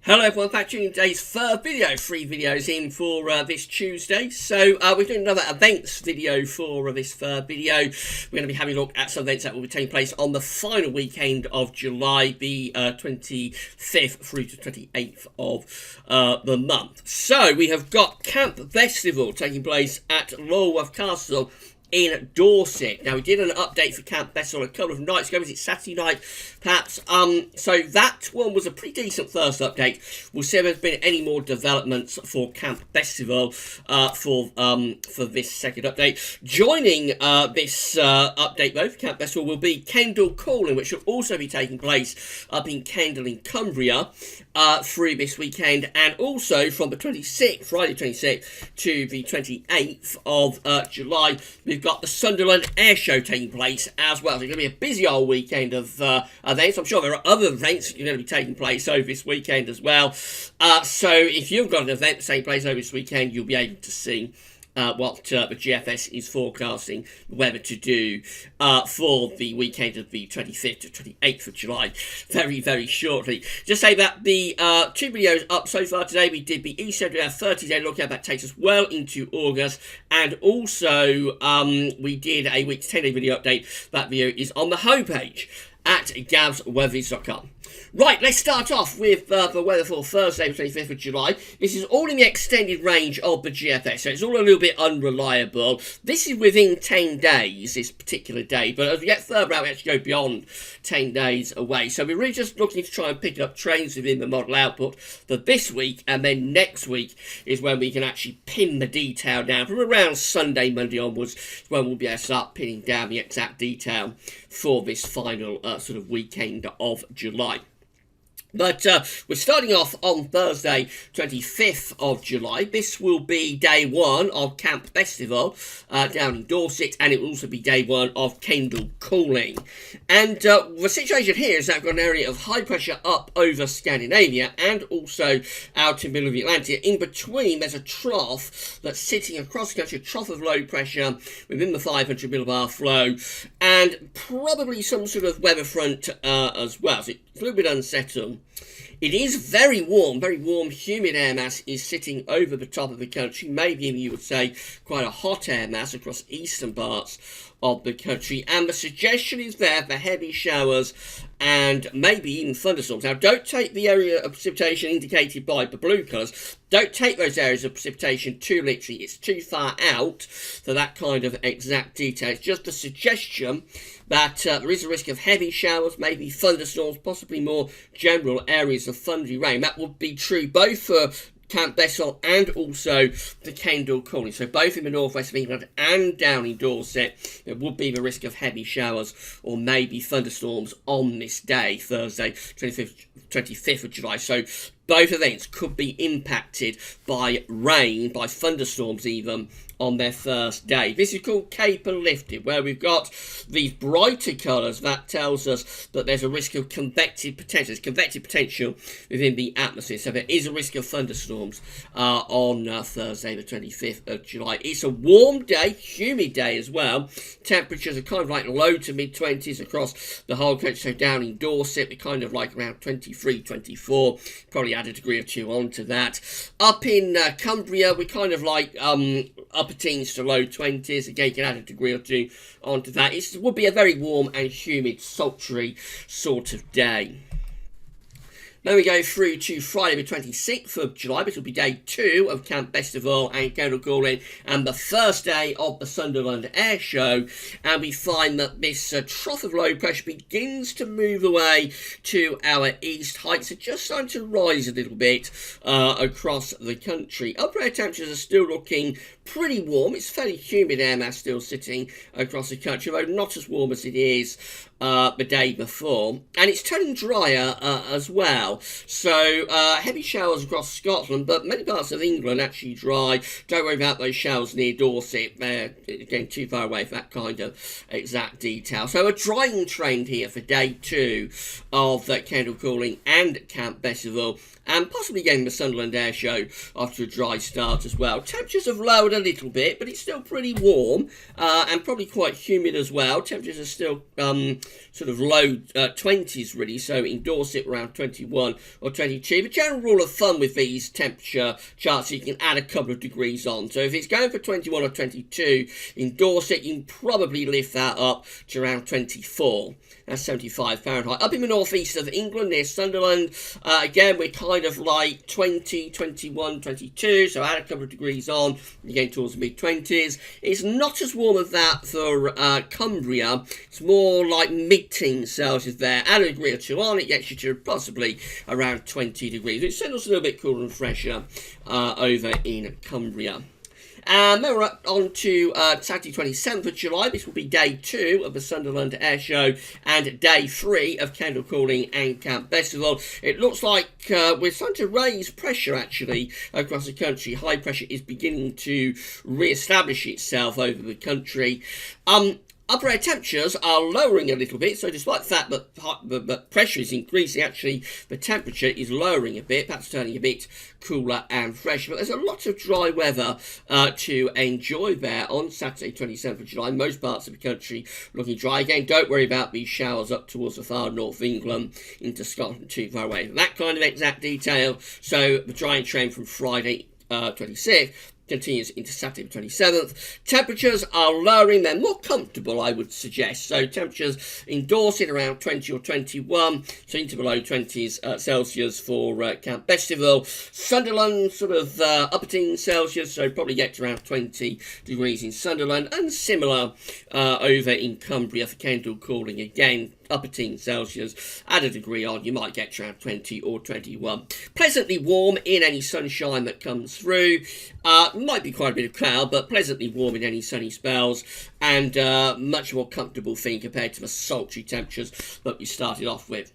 Hello everyone, back to today's third video, 3 videos in for this Tuesday. So we're doing another events video for this third video. We're going to be having a look at some events that will be taking place on the final weekend of July, the 25th through to 28th of the month. So we have got Camp Bestival taking place at Lulworth Castle in Dorset. Now, we did an update for Camp Bestival a couple of nights ago. Was it Saturday night, perhaps? So that one was a pretty decent first update. We'll see if there's been any more developments for Camp Bestival for this second update. Joining this update, though, for Camp Bestival will be Kendal Calling, which will also be taking place up in Kendal in Cumbria through this weekend, and also from the 26th, Friday 26th, to the 28th of July, we've got the Sunderland Airshow taking place as well. So it's going to be a busy old weekend of events. I'm sure there are other events that are going to be taking place over this weekend as well. So if you've got an event taking place over this weekend, you'll be able to see what the GFS is forecasting whether to do for the weekend of the 25th to 28th of July very, very shortly. Just say that the 2 videos up so far today, we did the Airshow 30-day lookout that takes us well into August, and also we did a week's 10-day video update. That video is on the homepage at gavsweathers.com. Right, let's start off with the weather for Thursday, the 25th of July. This is all in the extended range of the GFS, so it's all a little bit unreliable. This is within 10 days, this particular day, but as we get further out, we actually go beyond 10 days away. So we're really just looking to try and pick up trends within the model output for this week, and then next week is when we can actually pin the detail down. From around Sunday, Monday onwards, is when we'll be able to start pinning down the exact detail for this final sort of weekend of July. But we're starting off on Thursday, 25th of July. This will be day 1 of Camp Bestival down in Dorset, and it will also be day 1 of Kendal Calling. And the situation here is that we've got an area of high pressure up over Scandinavia and also out in the middle of the Atlantic. In between, there's a trough that's sitting across the country, a trough of low pressure within the 500 millibar flow, and probably some sort of weather front as well. So it's a little bit unsettled. It is very warm, humid air mass is sitting over the top of the country. Maybe even you would say quite a hot air mass across eastern parts of the country. And the suggestion is there for heavy showers and maybe even thunderstorms. Now, don't take the area of precipitation indicated by the blue colours. Don't take those areas of precipitation too literally. It's too far out for that kind of exact detail. It's just a suggestion that there is a risk of heavy showers, maybe thunderstorms, possibly more general areas of thundery rain. That would be true both for Camp Bestival and also the Kendal Calling. So both in the northwest of England and down in Dorset, there would be the risk of heavy showers or maybe thunderstorms on this day, Thursday, 25th of July. So both events could be impacted by rain, by thunderstorms even, on their first day. This is called Cape and Lifted, where we've got these brighter colours. That tells us that there's a risk of convective potential. There's convective potential within the atmosphere, so there is a risk of thunderstorms on Thursday the 25th of July. It's a warm day, humid day as well. Temperatures are kind of like low to mid-20s across the whole country. So down in Dorset, we're kind of like around 23, 24. Probably add a degree or 2 onto that. Up in Cumbria, we're kind of like upper teens to low 20s. Again, you can add a degree or 2 onto that. It would be a very warm and humid, sultry sort of day. Then we go through to Friday the 26th of July, which will be day 2 of Camp Bestival and Kendal Calling, and the first day of the Sunderland Airshow. And we find that this trough of low pressure begins to move away to our east. Heights are just starting to rise a little bit across the country. Upper air temperatures are still looking pretty warm. It's fairly humid air mass still sitting across the country, although not as warm as it is the day before. And it's turning drier as well. So heavy showers across Scotland, but many parts of England actually dry. Don't worry about those showers near Dorset. They're, again, too far away for that kind of exact detail. So a drying trend here for day 2 of Kendal Calling and Camp Bestival, and possibly getting the Sunderland Airshow after a dry start as well. Temperatures have lowered a little bit, but it's still pretty warm and probably quite humid as well. Temperatures are still sort of low 20s really, so in Dorset around 21 or 22. The general rule of thumb with these temperature charts, you can add a couple of degrees on. So if it's going for 21 or 22 in Dorset, you can probably lift that up to around 24. That's 75 Fahrenheit. Up in the northeast of England near Sunderland, again, we're kind of like 20, 21, 22, so add a couple of degrees on, you're getting towards the mid-20s. It's not as warm as that for Cumbria. It's more like mid-teens Celsius there. Add a degree or two on, it gets you to possibly around 20 degrees. It's still a little bit cooler and fresher over in Cumbria. Then we're up on to Saturday 27th of July. This will be day 2 of the Sunderland Airshow and day 3 of Kendal Calling and Camp Bestival. It looks like we're starting to raise pressure actually across the country. High pressure is beginning to re-establish itself over the country. Upper air temperatures are lowering a little bit, so despite the fact that pressure is increasing, actually the temperature is lowering a bit, perhaps turning a bit cooler and fresher. But there's a lot of dry weather to enjoy there on Saturday 27th of July. Most parts of the country looking dry. Again, don't worry about these showers up towards the far north of England into Scotland, too far away. That kind of exact detail. So the drying trend from Friday 26th continues into Saturday the 27th. Temperatures are lowering. They're more comfortable, I would suggest. So temperatures in Dorset around 20 or 21, so into below 20s Celsius for Camp Bestival. Sunderland sort of upper teens Celsius, so probably get to around 20 degrees in Sunderland, and similar over in Cumbria for Kendal Calling again. Upper teens Celsius, add a degree on, you might get to around 20 or 21. Pleasantly warm in any sunshine that comes through. Might be quite a bit of cloud, but pleasantly warm in any sunny spells, and much more comfortable thing compared to the sultry temperatures that we started off with.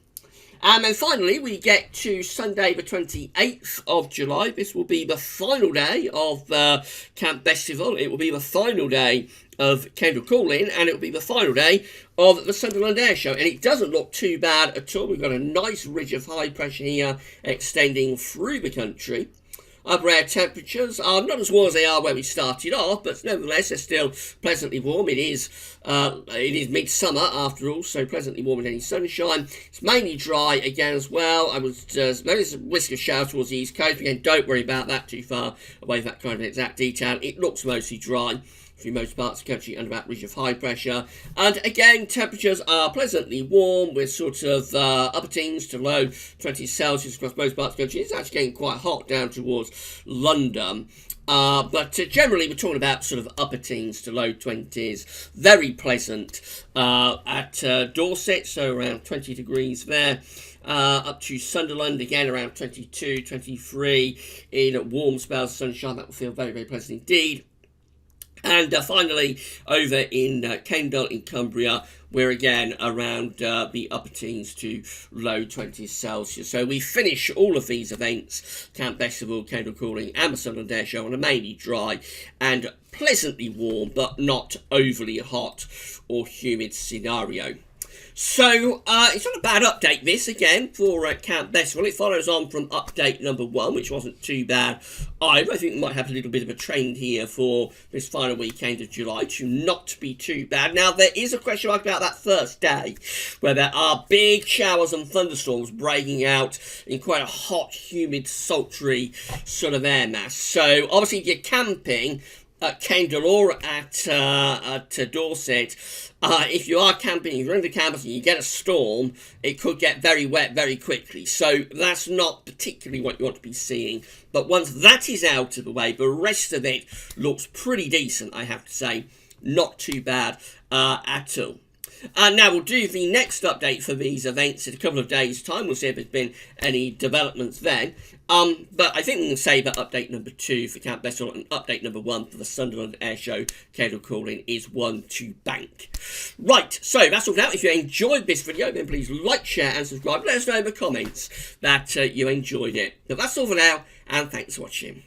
And then finally, we get to Sunday the 28th of July. This will be the final day of Camp Bestival. It will be the final day of Kendal Calling, and it will be the final day of the Sunderland Airshow. And it doesn't look too bad at all. We've got a nice ridge of high pressure here extending through the country. Upper air temperatures are not as warm as they are where we started off, but nevertheless they're still pleasantly warm. It is midsummer after all, so pleasantly warm in any sunshine. It's mainly dry again as well. There's a whisker shower towards the east coast. Again, don't worry about that too far away from that kind of exact detail. It looks mostly dry through most parts of the country under that ridge of high pressure. And again, temperatures are pleasantly warm. We're sort of upper teens to low 20 Celsius across most parts of the country. It's actually getting quite hot down towards London. But generally, we're talking about sort of upper teens to low 20s. Very pleasant at Dorset, so around 20 degrees there. Up to Sunderland, again around 22, 23. In warm spells of sunshine, that will feel very, very pleasant indeed. And finally, over in Kendal in Cumbria, we're again around the upper teens to low 20s Celsius. So we finish all of these events, Camp Bestival, Kendal Calling and the Sunderland Airshow, on a mainly dry and pleasantly warm, but not overly hot or humid scenario. So, it's not a bad update, this, again, for Camp Bestival. It follows on from update number 1, which wasn't too bad either. I think we might have a little bit of a trend here for this final weekend of July to not be too bad. Now, there is a question mark about that first day, where there are big showers and thunderstorms breaking out in quite a hot, humid, sultry sort of air mass. So, obviously, if you're camping at Kendal or at Dorset, if you are camping, if you're under campus and you get a storm, it could get very wet very quickly. So that's not particularly what you want to be seeing. But once that is out of the way, the rest of it looks pretty decent, I have to say. Not too bad at all. Now we'll do the next update for these events in a couple of days' time. We'll see if there's been any developments then. But I think we can say that update number 2 for Camp Bestival and update number 1 for the Sunderland Airshow Kendal Calling is one to bank. Right, so that's all for now. If you enjoyed this video, then please like, share and subscribe. Let us know in the comments that you enjoyed it. But that's all for now, and thanks for watching.